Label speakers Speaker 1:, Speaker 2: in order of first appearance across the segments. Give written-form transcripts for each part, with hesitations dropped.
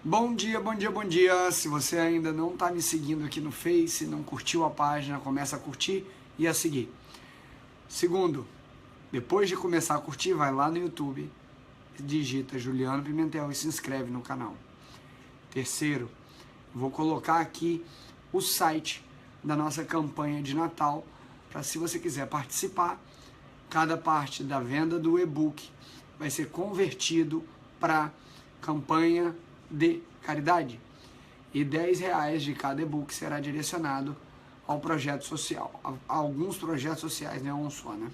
Speaker 1: Bom dia, bom dia, bom dia. Se você ainda não está me seguindo aqui no Face, não curtiu a página, começa a curtir e a seguir. Segundo, depois de começar a curtir, vai lá no YouTube, digita Juliano Pimentel e se inscreve no canal. Terceiro, vou colocar aqui o site da nossa campanha de Natal, para se você quiser participar, cada parte da venda do e-book vai ser convertido para campanha de caridade. E R$10 de cada e-book será direcionado ao projeto social. A alguns projetos sociais, não é um só, né?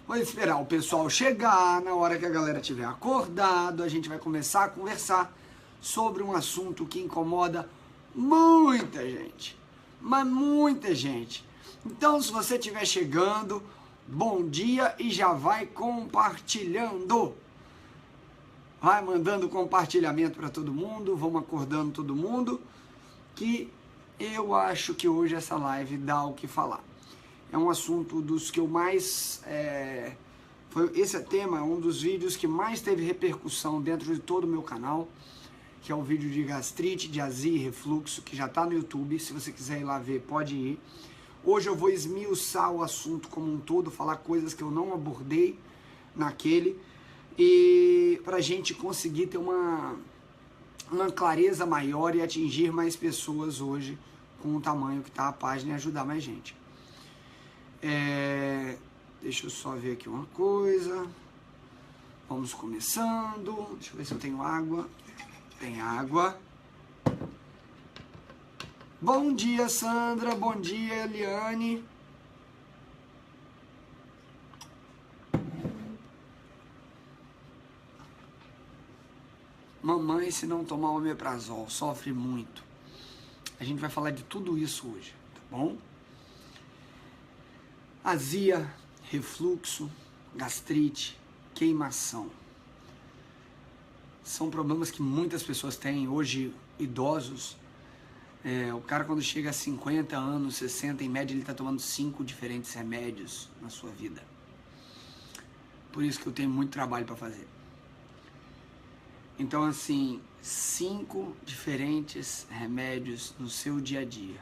Speaker 1: Vou esperar o pessoal chegar, na hora que a galera tiver acordado, a gente vai começar a conversar sobre um assunto que incomoda muita gente, mas muita gente. Então, se você estiver chegando, bom dia e já vai compartilhando. Vai mandando compartilhamento para todo mundo, vamos acordando todo mundo, que eu acho que hoje essa live dá o que falar. É um assunto dos que eu mais... esse tema é um dos vídeos que mais teve repercussão dentro de todo o meu canal, que é o vídeo de gastrite, de azia e refluxo, que já está no YouTube. Se você quiser ir lá ver, pode ir. Hoje eu vou esmiuçar o assunto como um todo, falar coisas que eu não abordei naquele, e para a gente conseguir ter uma clareza maior e atingir mais pessoas hoje com o tamanho que está a página e ajudar mais gente. Deixa eu só ver aqui uma coisa. Vamos começando. Deixa eu ver se eu tenho água. Tem água. Bom dia, Sandra. Bom dia, Eliane. Mamãe, se não tomar omeprazol, sofre muito. A gente vai falar de tudo isso hoje, tá bom? Azia, refluxo, gastrite, queimação. São problemas que muitas pessoas têm hoje, idosos. O cara, quando chega a 50 anos, 60, em média, ele está tomando 5 diferentes remédios na sua vida. Por isso que eu tenho muito trabalho para fazer. Então, assim, 5 diferentes remédios no seu dia a dia.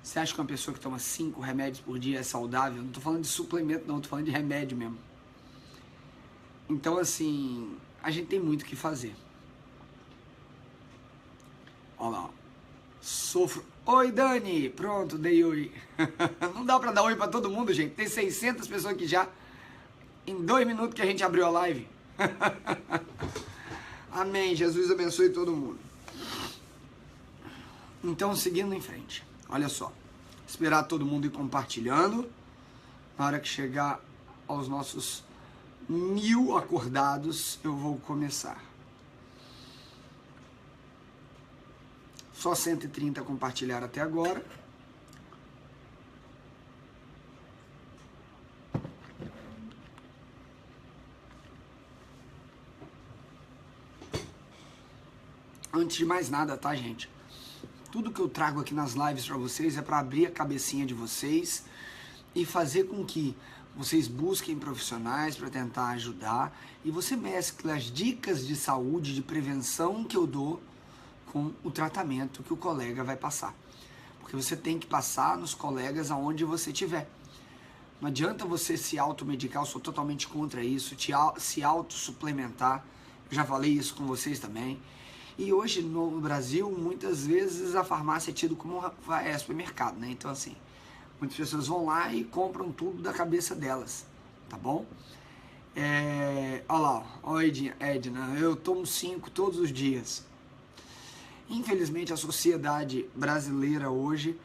Speaker 1: Você acha que uma pessoa que toma 5 remédios por dia é saudável? Não estou falando de suplemento, não, estou falando de remédio mesmo. Então, assim, a gente tem muito o que fazer. Olha lá, ó. Sofro. Oi, Dani! Pronto, dei oi. Não dá pra dar oi pra todo mundo, gente. Tem 600 pessoas aqui já. Em 2 minutos que a gente abriu a live. Amém. Jesus abençoe todo mundo. Então, seguindo em frente. Olha só. Esperar todo mundo ir compartilhando. Na hora que chegar aos nossos 1000 acordados, eu vou começar. Só 130 compartilharam até agora. Antes de mais nada, tá, gente? Tudo que eu trago aqui nas lives para vocês é para abrir a cabecinha de vocês e fazer com que vocês busquem profissionais para tentar ajudar e você mescle as dicas de saúde, de prevenção que eu dou com o tratamento que o colega vai passar. Porque você tem que passar nos colegas aonde você estiver. Não adianta você se automedicar, eu sou totalmente contra isso, se auto-suplementar. Eu já falei isso com vocês também. E hoje no Brasil, muitas vezes a farmácia é tida como supermercado, né? Então assim, muitas pessoas vão lá e compram tudo da cabeça delas, tá bom? Olha lá, ó, Edna, eu tomo 5 todos os dias. Infelizmente, a sociedade brasileira hoje,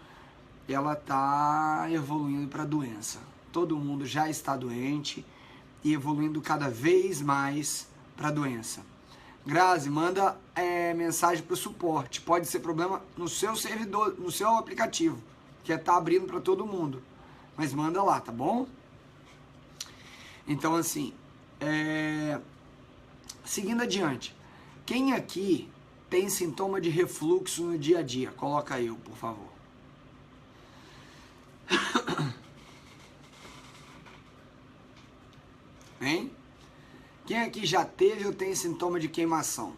Speaker 1: ela está evoluindo para a doença. Todo mundo já está doente e evoluindo cada vez mais para a doença. Grazi, manda mensagem para o suporte. Pode ser problema no seu servidor, no seu aplicativo, que está abrindo para todo mundo. Mas manda lá, tá bom? Então, assim, seguindo adiante. Quem aqui tem sintoma de refluxo no dia a dia? Coloca eu, por favor. Hein? Quem aqui já teve ou tem sintoma de queimação?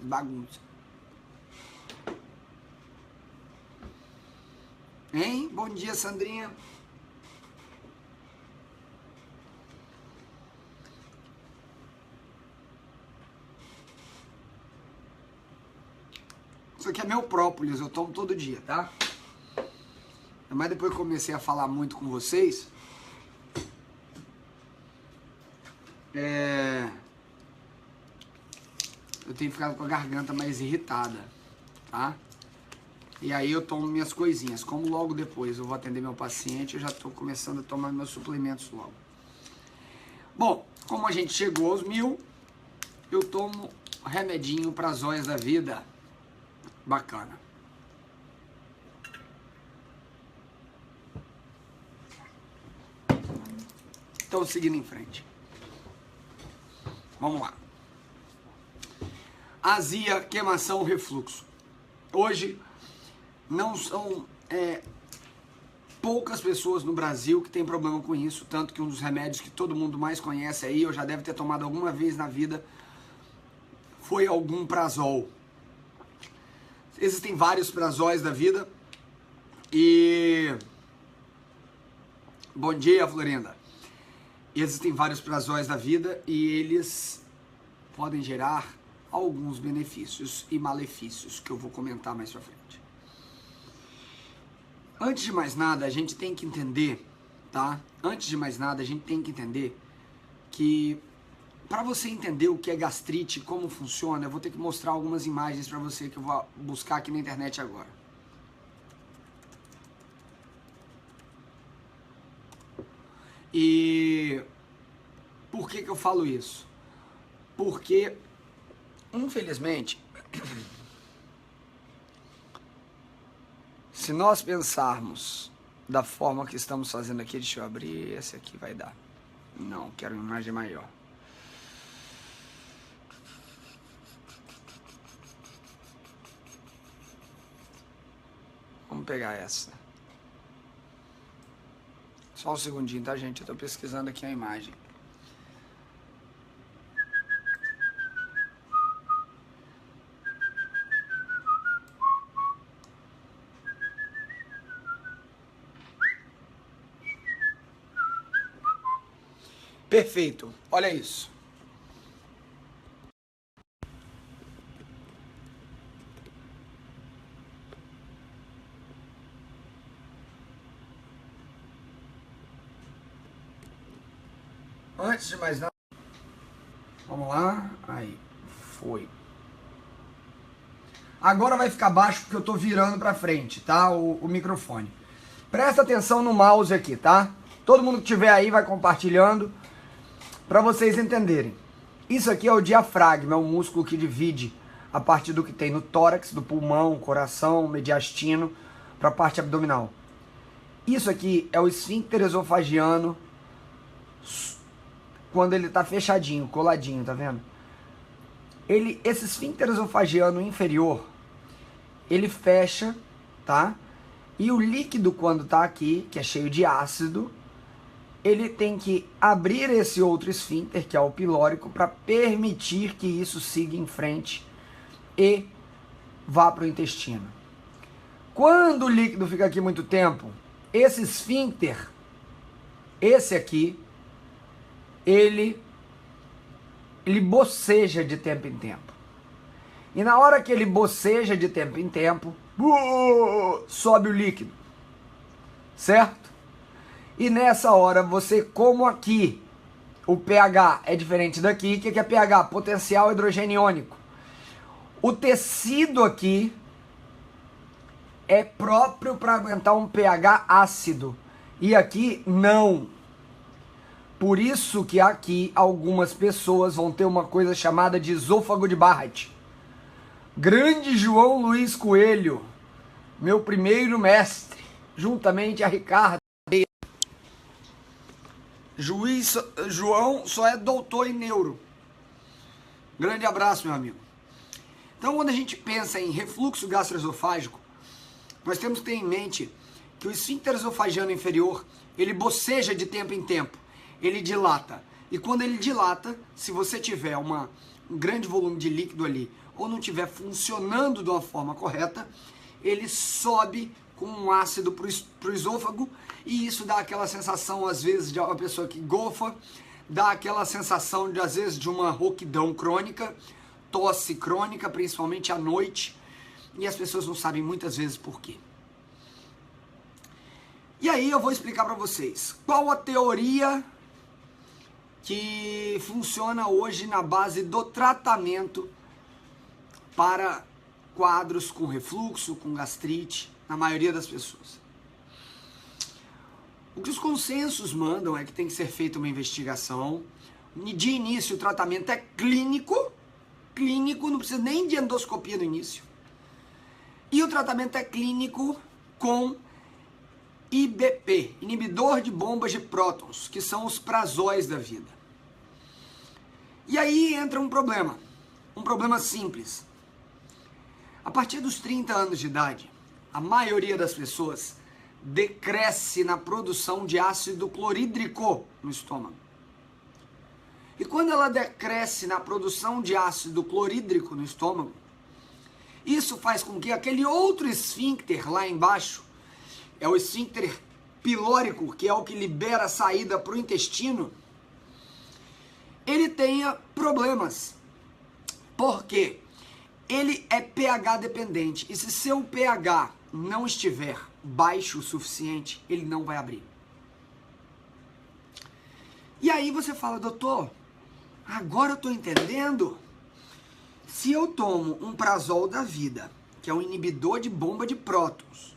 Speaker 1: Bagunça. Hein? Bom dia, Sandrinha. Isso aqui é meu própolis, eu tomo todo dia, tá? Mas depois que eu comecei a falar muito com vocês, eu tenho ficado com a garganta mais irritada, tá? E aí eu tomo minhas coisinhas. Como logo depois eu vou atender meu paciente, eu já tô começando a tomar meus suplementos logo. Bom, como a gente chegou aos 1000, eu tomo remedinho para as joias da vida. Bacana. Então, seguindo em frente. Vamos lá. Azia, queimação, refluxo. Hoje, não são poucas pessoas no Brasil que tem problema com isso, tanto que um dos remédios que todo mundo mais conhece aí, eu já deve ter tomado alguma vez na vida, foi algum prazol. Existem vários prazóis da vida e... Bom dia, Florinda. Existem vários prazóis da vida e eles podem gerar alguns benefícios e malefícios que eu vou comentar mais pra frente. Antes de mais nada, a gente tem que entender, tá? Antes de mais nada, a gente tem que entender que para você entender o que é gastrite, como funciona, eu vou ter que mostrar algumas imagens para você que eu vou buscar aqui na internet agora. E por que eu falo isso? Porque, infelizmente, se nós pensarmos da forma que estamos fazendo aqui, deixa eu abrir, esse aqui vai dar. Não, quero uma imagem maior. Vamos pegar essa. Só um segundinho, tá, gente? Eu tô pesquisando aqui a imagem. Perfeito. Olha isso. Antes de mais nada, vamos lá, aí, foi. Agora vai ficar baixo porque eu tô virando pra frente, tá, o microfone. Presta atenção no mouse aqui, tá? Todo mundo que tiver aí vai compartilhando pra vocês entenderem. Isso aqui é o diafragma, é o músculo que divide a parte do que tem no tórax, do pulmão, coração, mediastino, pra parte abdominal. Isso aqui é o esfíncter esofagiano, quando ele tá fechadinho, coladinho, tá vendo? Esse esfíncter esofagiano inferior, ele fecha, tá? E o líquido quando tá aqui, que é cheio de ácido, ele tem que abrir esse outro esfíncter, que é o pilórico, para permitir que isso siga em frente e vá para o intestino. Quando o líquido fica aqui muito tempo, esse esfíncter, esse aqui, ele boceja de tempo em tempo. E na hora que ele boceja de tempo em tempo, sobe o líquido, certo? E nessa hora você, como aqui o pH é diferente daqui, o que é pH? Potencial hidrogeniônico. O tecido aqui é próprio para aguentar um pH ácido e aqui não. Por isso que aqui algumas pessoas vão ter uma coisa chamada de esôfago de Barrett. Grande João Luiz Coelho, meu primeiro mestre, juntamente a Ricardo. João só é doutor em neuro. Grande abraço, meu amigo. Então, quando a gente pensa em refluxo gastroesofágico, nós temos que ter em mente que o esfíncter esofagiano inferior, ele boceja de tempo em tempo. Ele dilata. E quando ele dilata, se você tiver um grande volume de líquido ali, ou não estiver funcionando de uma forma correta, ele sobe com um ácido para o esôfago, e isso dá aquela sensação, às vezes, de uma pessoa que gofa, dá aquela sensação, às vezes, de uma rouquidão crônica, tosse crônica, principalmente à noite, e as pessoas não sabem muitas vezes por quê. E aí eu vou explicar para vocês qual a teoria que funciona hoje na base do tratamento para quadros com refluxo, com gastrite, na maioria das pessoas. O que os consensos mandam é que tem que ser feita uma investigação. De início, o tratamento é clínico, não precisa nem de endoscopia no início. E o tratamento é clínico com IBP, inibidor de bombas de prótons, que são os prazóis da vida. E aí entra um problema simples. A partir dos 30 anos de idade, a maioria das pessoas decresce na produção de ácido clorídrico no estômago. E quando ela decresce na produção de ácido clorídrico no estômago, isso faz com que aquele outro esfíncter lá embaixo, é o esfíncter pilórico, que é o que libera a saída para o intestino, ele tenha problemas. Por quê? Ele é pH dependente, e se seu pH não estiver baixo o suficiente, ele não vai abrir. E aí você fala, doutor, agora eu estou entendendo. Se eu tomo um prazol da vida, que é um inibidor de bomba de prótons,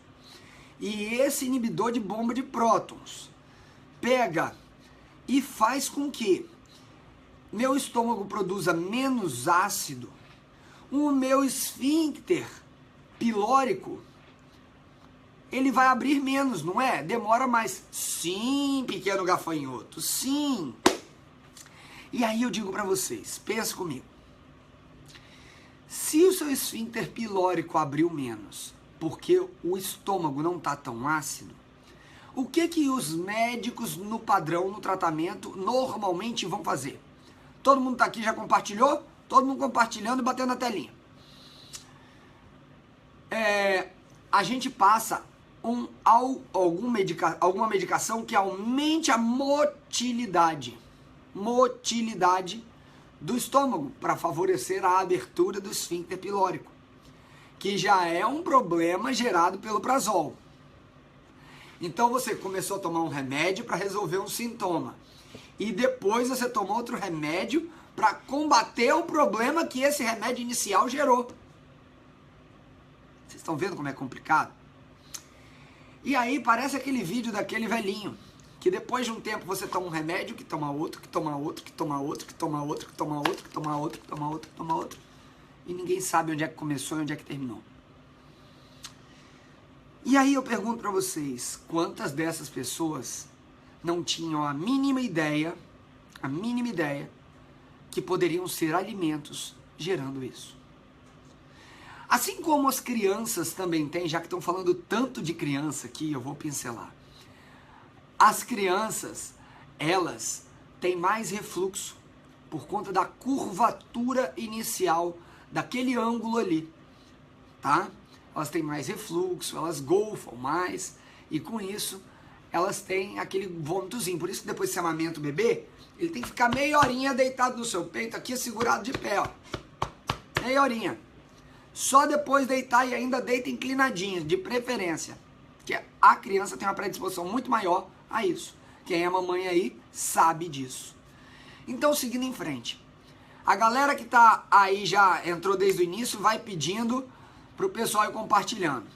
Speaker 1: e esse inibidor de bomba de prótons pega e faz com que meu estômago produza menos ácido, o meu esfíncter pilórico, ele vai abrir menos, não é? Demora mais. Sim, pequeno gafanhoto, sim. E aí eu digo para vocês, pensa comigo. Se o seu esfíncter pilórico abriu menos, porque o estômago não está tão ácido, o que os médicos no padrão, no tratamento, normalmente vão fazer? Todo mundo está aqui, já compartilhou? Todo mundo compartilhando e batendo na telinha. A gente passa alguma medicação que aumente a motilidade do estômago para favorecer a abertura do esfíncter pilórico, que já é um problema gerado pelo prazol. Então você começou a tomar um remédio para resolver um sintoma e depois você tomou outro remédio para combater o problema que esse remédio inicial gerou. Vocês estão vendo como é complicado? E aí parece aquele vídeo daquele velhinho, que depois de um tempo você toma um remédio, que toma outro, que toma outro, que toma outro, que toma outro, que toma outro, que toma outro, que toma outro, que toma outro, e ninguém sabe onde é que começou e onde é que terminou. E aí eu pergunto para vocês, quantas dessas pessoas não tinham a mínima ideia que poderiam ser alimentos gerando isso? Assim como as crianças também têm, já que estão falando tanto de criança aqui, eu vou pincelar. As crianças, elas têm mais refluxo por conta da curvatura inicial daquele ângulo ali, tá? Elas têm mais refluxo, elas golfam mais, e com isso elas têm aquele vômitozinho. Por isso que depois que você amamenta o bebê, ele tem que ficar meia horinha deitado no seu peito, aqui segurado de pé, ó. Meia horinha. Só depois deitar, e ainda deita inclinadinho, de preferência. Porque a criança tem uma predisposição muito maior a isso. Quem é mamãe aí sabe disso. Então, seguindo em frente. A galera que tá aí, já entrou desde o início, vai pedindo pro pessoal ir compartilhando.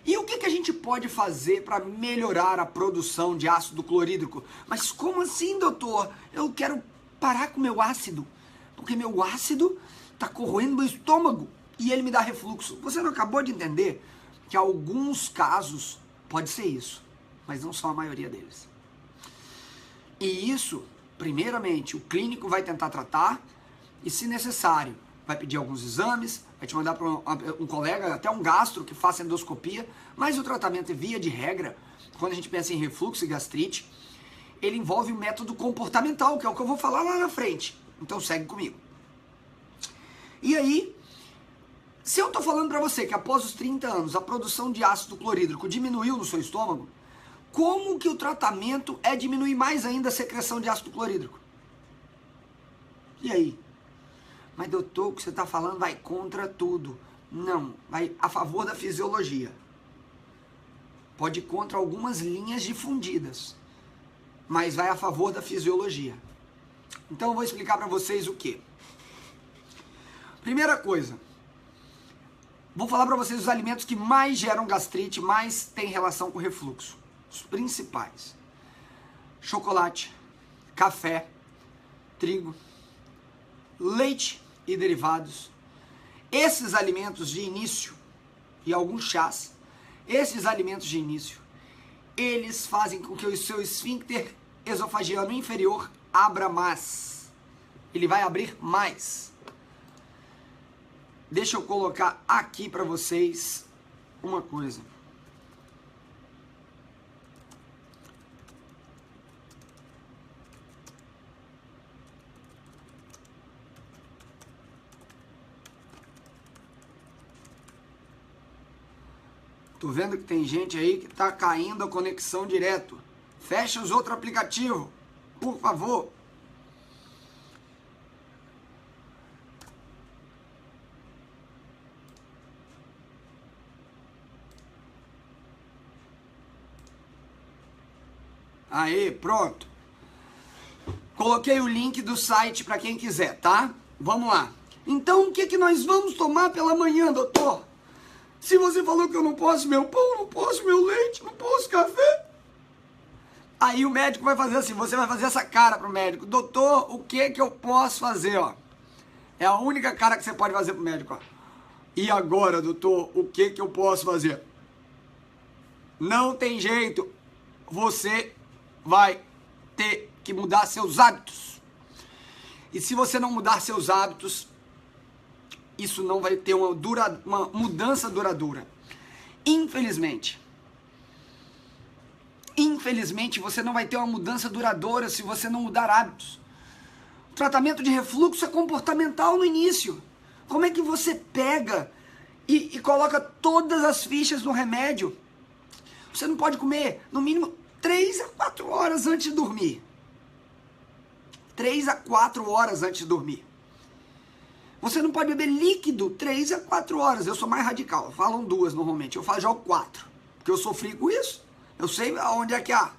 Speaker 1: E o que a gente pode fazer para melhorar a produção de ácido clorídrico? Mas como assim, doutor? Eu quero parar com o meu ácido, porque meu ácido está corroendo meu estômago e ele me dá refluxo. Você não acabou de entender que alguns casos pode ser isso, mas não são a maioria deles. E isso, primeiramente, o clínico vai tentar tratar e, se necessário, vai pedir alguns exames, vai te mandar para um colega, até um gastro que faça endoscopia, mas o tratamento, via de regra, quando a gente pensa em refluxo e gastrite, ele envolve o método comportamental, que é o que eu vou falar lá na frente. Então segue comigo. E aí, se eu tô falando para você que após os 30 anos a produção de ácido clorídrico diminuiu no seu estômago, como que o tratamento é diminuir mais ainda a secreção de ácido clorídrico? E aí? Mas doutor, o que você está falando vai contra tudo. Não, vai a favor da fisiologia. Pode ir contra algumas linhas difundidas, mas vai a favor da fisiologia. Então eu vou explicar para vocês o que. Primeira coisa, vou falar para vocês os alimentos que mais geram gastrite, mais tem relação com refluxo. Os principais: chocolate, café, trigo, leite e derivados. Esses alimentos de início e alguns chás, esses alimentos de início, eles fazem com que o seu esfíncter esofagiano inferior abra mais. Ele vai abrir mais. Deixa eu colocar aqui para vocês uma coisa. Tô vendo que tem gente aí que tá caindo a conexão direto. Fecha os outros aplicativos, por favor. Aí, pronto. Coloquei o link do site para quem quiser, tá? Vamos lá. Então, o que que nós vamos tomar pela manhã, doutor? Se você falou que eu não posso meu pão, não posso meu leite, não posso café. Aí o médico vai fazer assim, você vai fazer essa cara pro médico. Doutor, o que que eu posso fazer, ó? É a única cara que você pode fazer pro médico, ó. E agora, doutor, o que que eu posso fazer? Não tem jeito. Você vai ter que mudar seus hábitos. E se você não mudar seus hábitos, isso não vai ter uma mudança duradoura. Infelizmente. Infelizmente, você não vai ter uma mudança duradoura se você não mudar hábitos. O tratamento de refluxo é comportamental no início. Como é que você pega e coloca todas as fichas no remédio? Você não pode comer, no mínimo, 3 a 4 horas antes de dormir. 3 a 4 horas antes de dormir. Você não pode beber líquido 3 a 4 horas. Eu sou mais radical. Falam 2 normalmente. Eu jogo 4. Porque eu sofri com isso. Eu sei onde é que a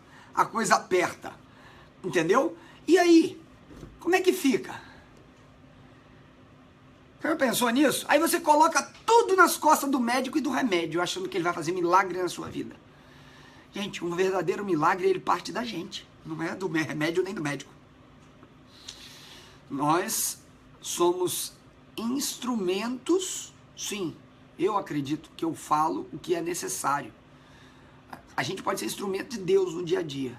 Speaker 1: coisa aperta. Entendeu? E aí? Como é que fica? Você já pensou nisso? Aí você coloca tudo nas costas do médico e do remédio, achando que ele vai fazer milagre na sua vida. Gente, um verdadeiro milagre, ele parte da gente. Não é do remédio nem do médico. Nós somos instrumentos, sim, eu acredito que eu falo o que é necessário. A gente pode ser instrumento de Deus no dia a dia,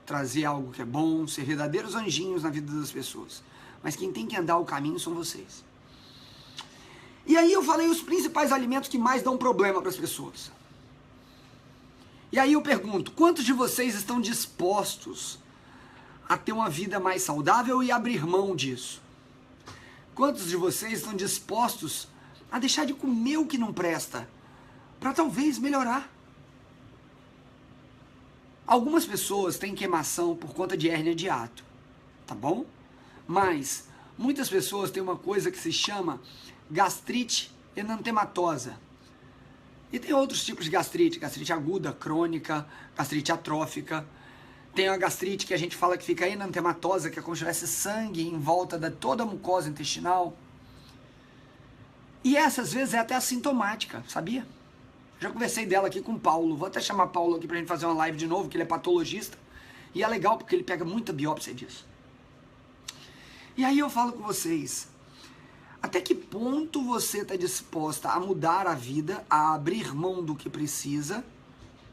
Speaker 1: trazer algo que é bom, ser verdadeiros anjinhos na vida das pessoas, mas quem tem que andar o caminho são vocês. E aí eu falei os principais alimentos que mais dão problema para as pessoas. E aí eu pergunto, quantos de vocês estão dispostos a ter uma vida mais saudável e abrir mão disso? Quantos de vocês estão dispostos a deixar de comer o que não presta para talvez melhorar? Algumas pessoas têm queimação por conta de hérnia de hiato, tá bom? Mas muitas pessoas têm uma coisa que se chama gastrite enantematosa. E tem outros tipos de gastrite, gastrite aguda, crônica, gastrite atrófica. Tem a gastrite que a gente fala que fica enantematosa, que é como se tivesse sangue em volta de toda a mucosa intestinal. E essa, às vezes, é até assintomática, sabia? Já conversei dela aqui com o Paulo. Vou até chamar Paulo aqui pra gente fazer uma live de novo, que ele é patologista. E é legal porque ele pega muita biópsia disso. E aí eu falo com vocês, até que ponto você está disposta a mudar a vida, a abrir mão do que precisa,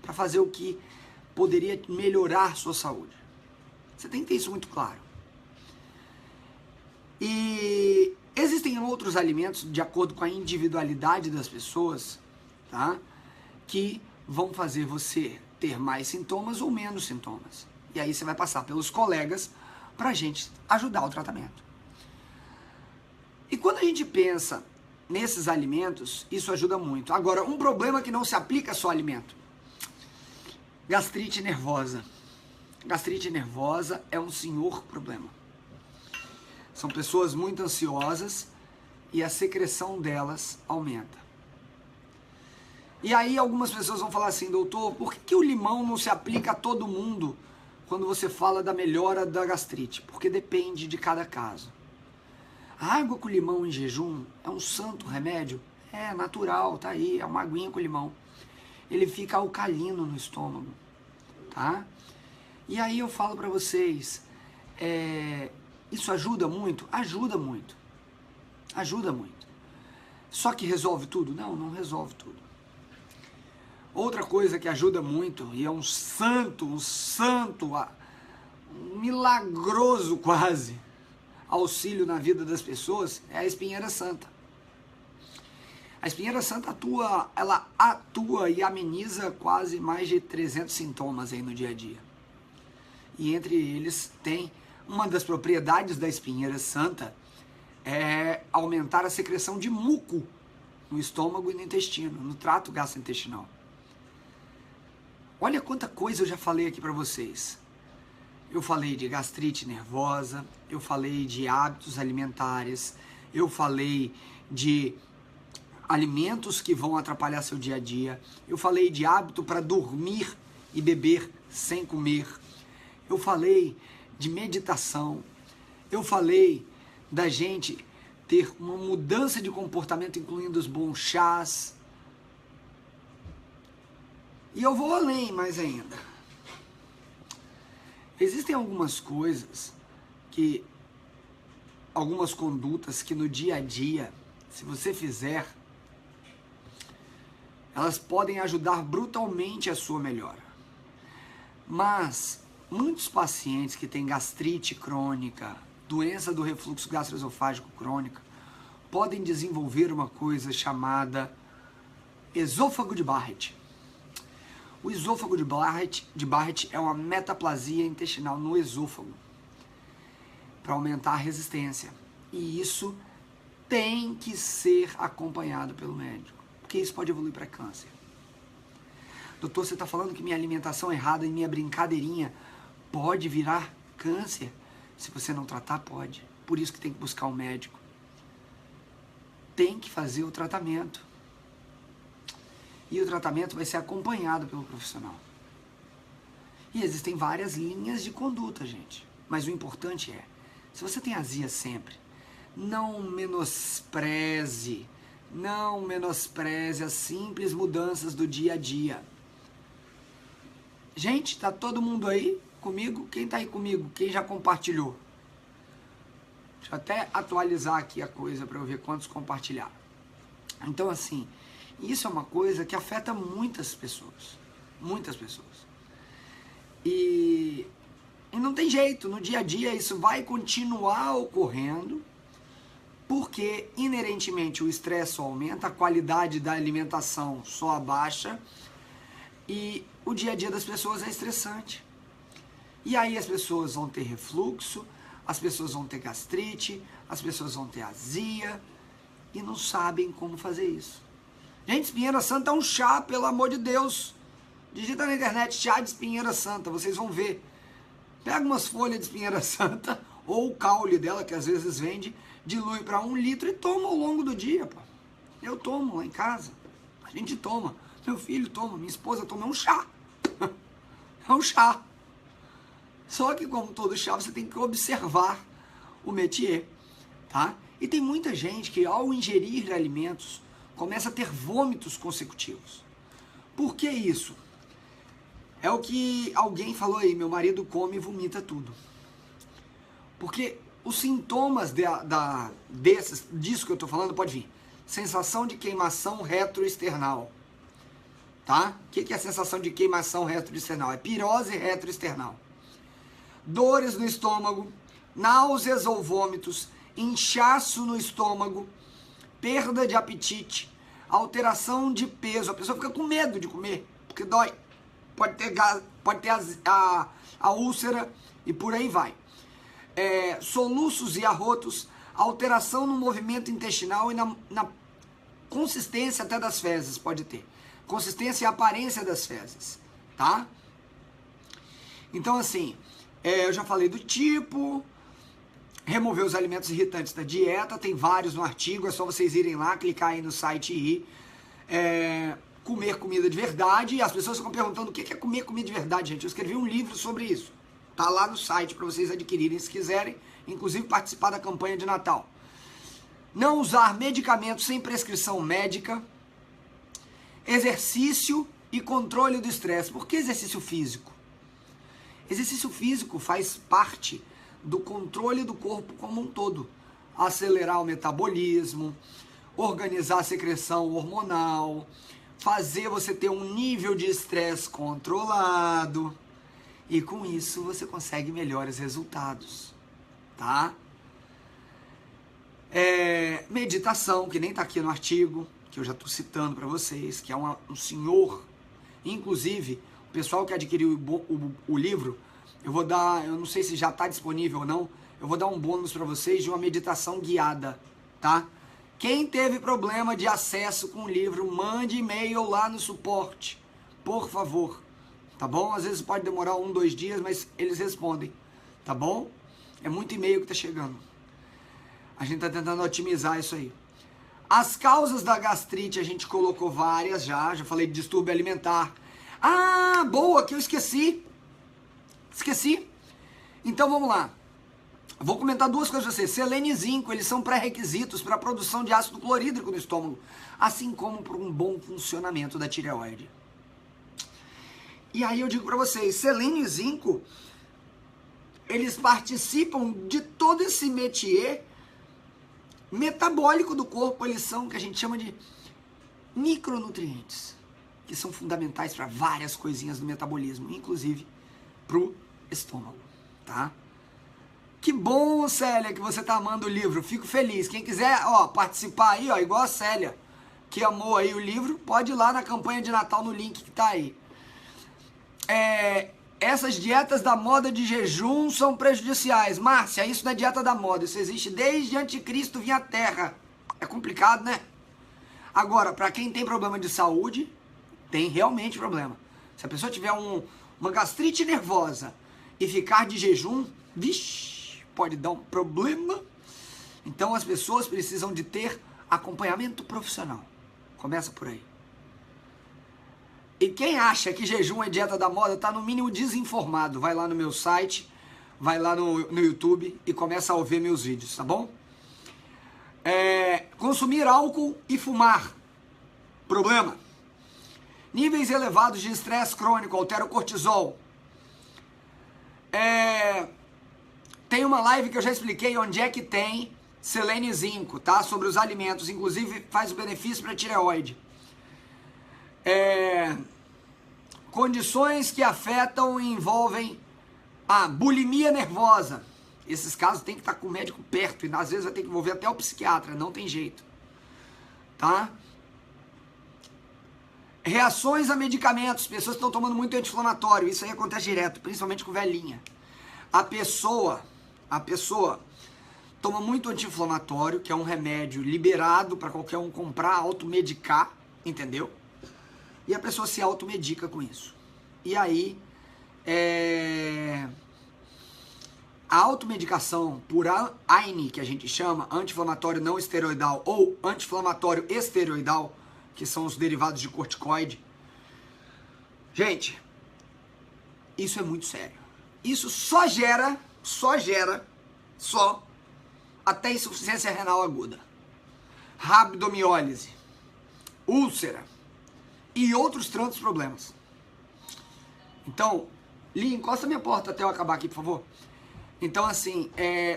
Speaker 1: para fazer o que poderia melhorar sua saúde? Você tem que ter isso muito claro. E existem outros alimentos, de acordo com a individualidade das pessoas, tá? Que vão fazer você ter mais sintomas ou menos sintomas. E aí você vai passar pelos colegas para a gente ajudar o tratamento. E quando a gente pensa nesses alimentos, isso ajuda muito. Agora, um problema que não se aplica só ao alimento. Gastrite nervosa. Gastrite nervosa é um senhor problema. São pessoas muito ansiosas e a secreção delas aumenta. E aí algumas pessoas vão falar assim, doutor, por que o limão não se aplica a todo mundo quando você fala da melhora da gastrite? Porque depende de cada caso. A água com limão em jejum é um santo remédio? É natural, tá aí, é uma aguinha com limão. Ele fica alcalino no estômago, tá? E aí eu falo para vocês, isso ajuda muito? Ajuda muito. Ajuda muito. Só que resolve tudo? Não, não resolve tudo. Outra coisa que ajuda muito, e é um milagroso quase, auxílio na vida das pessoas, é a espinheira santa. A espinheira santa ela atua e ameniza quase mais de 300 sintomas aí no dia a dia. E entre eles tem uma das propriedades da espinheira santa é aumentar a secreção de muco no estômago e no intestino, no trato gastrointestinal. Olha quanta coisa eu já falei aqui para vocês. Eu falei de gastrite nervosa, eu falei de hábitos alimentares, eu falei de alimentos que vão atrapalhar seu dia a dia, eu falei de hábito para dormir e beber sem comer, eu falei de meditação, eu falei da gente ter uma mudança de comportamento, incluindo os bons chás. E eu vou além mais ainda. Existem algumas coisas algumas condutas que no dia a dia, se você fizer, elas podem ajudar brutalmente a sua melhora. Mas muitos pacientes que têm gastrite crônica, doença do refluxo gastroesofágico crônica, podem desenvolver uma coisa chamada esôfago de Barrett. O esôfago de Barrett é uma metaplasia intestinal no esôfago para aumentar a resistência. E isso tem que ser acompanhado pelo médico, porque isso pode evoluir para câncer. Doutor, você está falando que minha alimentação errada e minha brincadeirinha pode virar câncer? Se você não tratar, pode. Por isso que tem que buscar um médico. Tem que fazer o tratamento. E o tratamento vai ser acompanhado pelo profissional. E existem várias linhas de conduta, gente. Mas o importante é, se você tem azia sempre, não menospreze as simples mudanças do dia a dia. Gente, tá todo mundo aí comigo? Quem tá aí comigo? Quem já compartilhou? Deixa eu até atualizar aqui a coisa para eu ver quantos compartilharam. Então, assim, isso é uma coisa que afeta muitas pessoas. Muitas pessoas. E não tem jeito, no dia a dia isso vai continuar ocorrendo, porque inerentemente o estresse só aumenta, a qualidade da alimentação só abaixa e o dia a dia das pessoas é estressante. E aí as pessoas vão ter refluxo, as pessoas vão ter gastrite, as pessoas vão ter azia e não sabem como fazer isso. Gente, espinheira santa é um chá, pelo amor de Deus. Digita na internet, chá de espinheira santa, vocês vão ver. Pega umas folhas de espinheira santa, ou o caule dela, que às vezes vende, dilui para 1 litro e toma ao longo do dia, pô. Eu tomo lá em casa, a gente toma, meu filho toma, minha esposa toma, é um chá. É um chá. Só que como todo chá, você tem que observar o métier, tá? E tem muita gente que ao ingerir alimentos, começa a ter vômitos consecutivos. Por que isso? É o que alguém falou aí, meu marido come e vomita tudo. Porque os sintomas disso que eu estou falando pode vir. Sensação de queimação retroesternal. Tá? O que é a sensação de queimação retroesternal? É pirose retroesternal. Dores no estômago, náuseas ou vômitos, inchaço no estômago, perda de apetite, alteração de peso. A pessoa fica com medo de comer, porque dói. Pode ter a úlcera e por aí vai. Soluços e arrotos, alteração no movimento intestinal e na consistência até das fezes, pode ter. Consistência e aparência das fezes, tá? Então, assim, eu já falei do tipo, remover os alimentos irritantes da dieta, tem vários no artigo, é só vocês irem lá, clicar aí no site e comer comida de verdade. E as pessoas ficam perguntando o que é comer comida de verdade, gente. Eu escrevi um livro sobre isso, tá lá no site para vocês adquirirem se quiserem, inclusive participar da campanha de Natal. Não usar medicamentos sem prescrição médica, exercício e controle do estresse. Por que exercício físico? Exercício físico faz parte do controle do corpo como um todo. Acelerar o metabolismo, organizar a secreção hormonal, fazer você ter um nível de estresse controlado. E com isso você consegue melhores resultados, tá? Meditação, que nem tá aqui no artigo, que eu já tô citando para vocês, que é um senhor, inclusive, o pessoal que adquiriu o livro, eu vou dar, eu não sei se já está disponível ou não, eu vou dar um bônus para vocês de uma meditação guiada, tá? Quem teve problema de acesso com o livro, mande e-mail lá no suporte, por favor, tá bom? Às vezes pode demorar 1, 2 dias, mas eles respondem, tá bom? É muito e-mail que tá chegando. A gente tá tentando otimizar isso aí. As causas da gastrite a gente colocou várias já falei de distúrbio alimentar. Ah, boa, que eu esqueci. Então vamos lá. Vou comentar duas coisas para vocês. Selênio e zinco, eles são pré-requisitos para a produção de ácido clorídrico no estômago, assim como para um bom funcionamento da tireoide. E aí eu digo para vocês, selênio e zinco, eles participam de todo esse métier metabólico do corpo. Eles são o que a gente chama de micronutrientes, que são fundamentais para várias coisinhas do metabolismo, inclusive pro estômago, tá? Que bom, Célia, que você tá amando o livro. Fico feliz. Quem quiser, participar aí, igual a Célia, que amou aí o livro, pode ir lá na campanha de Natal no link que tá aí. Essas dietas da moda de jejum são prejudiciais. Márcia, isso não é dieta da moda. Isso existe desde anticristo vir à Terra. É complicado, né? Agora, para quem tem problema de saúde, tem realmente problema. Se a pessoa tiver uma gastrite nervosa e ficar de jejum, vixe, pode dar um problema. Então as pessoas precisam de ter acompanhamento profissional. Começa por aí. E quem acha que jejum é dieta da moda está no mínimo desinformado. Vai lá no meu site, vai lá no YouTube e começa a ouvir meus vídeos, tá bom? Consumir álcool e fumar. Problema. Níveis elevados de estresse crônico, altera o cortisol. Tem uma live que eu já expliquei onde é que tem selênio e zinco, tá? Sobre os alimentos, inclusive faz o benefício para a tireoide. Condições que afetam e envolvem a bulimia nervosa. Esses casos tem que estar com o médico perto e às vezes vai ter que envolver até o psiquiatra, não tem jeito, tá? Reações a medicamentos, pessoas estão tomando muito anti-inflamatório, isso aí acontece direto, principalmente com velhinha. A pessoa toma muito anti-inflamatório, que é um remédio liberado para qualquer um comprar, automedicar, entendeu? E a pessoa se automedica com isso. E aí, a automedicação por AINE, que a gente chama, anti-inflamatório não esteroidal ou anti-inflamatório esteroidal, que são os derivados de corticoide. Gente, isso é muito sério. Isso só gera até insuficiência renal aguda, rabdomiólise, úlcera e outros tantos problemas. Então, Li, encosta minha porta até eu acabar aqui, por favor. Então, assim,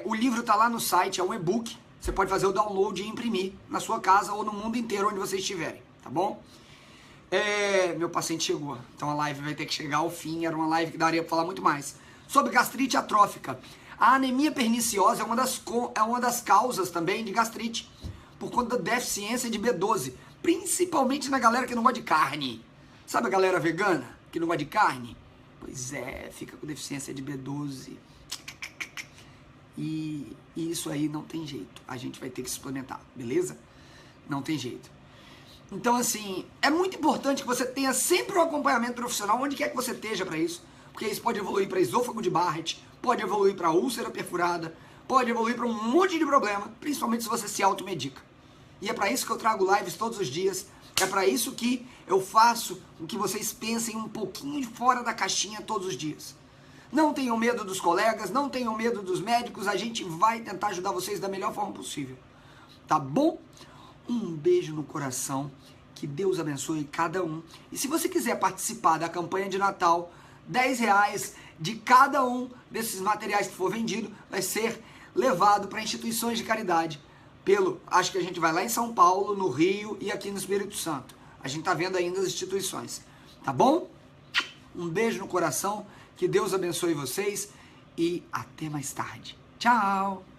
Speaker 1: o livro tá lá no site, é um e-book. Você pode fazer o download e imprimir na sua casa ou no mundo inteiro onde vocês estiverem, tá bom? Meu paciente chegou, então a live vai ter que chegar ao fim. Era uma live que daria para falar muito mais. Sobre gastrite atrófica. A anemia perniciosa é uma das causas também de gastrite, por conta da deficiência de B12, principalmente na galera que não gosta de carne. Sabe a galera vegana que não gosta de carne? Pois fica com deficiência de B12. E isso aí não tem jeito. A gente vai ter que suplementar, beleza? Não tem jeito. Então, assim, é muito importante que você tenha sempre um acompanhamento profissional, onde quer que você esteja para isso. Porque isso pode evoluir para esôfago de Barrett, pode evoluir para úlcera perfurada, pode evoluir para um monte de problema, principalmente se você se automedica. E é para isso que eu trago lives todos os dias, é para isso que eu faço com que vocês pensem um pouquinho fora da caixinha todos os dias. Não tenham medo dos colegas, não tenham medo dos médicos, a gente vai tentar ajudar vocês da melhor forma possível. Tá bom? Um beijo no coração, que Deus abençoe cada um. E se você quiser participar da campanha de Natal, R$10 de cada um desses materiais que for vendido vai ser levado para instituições de caridade. Acho que a gente vai lá em São Paulo, no Rio e aqui no Espírito Santo. A gente tá vendo ainda as instituições. Tá bom? Um beijo no coração, que Deus abençoe vocês e até mais tarde. Tchau!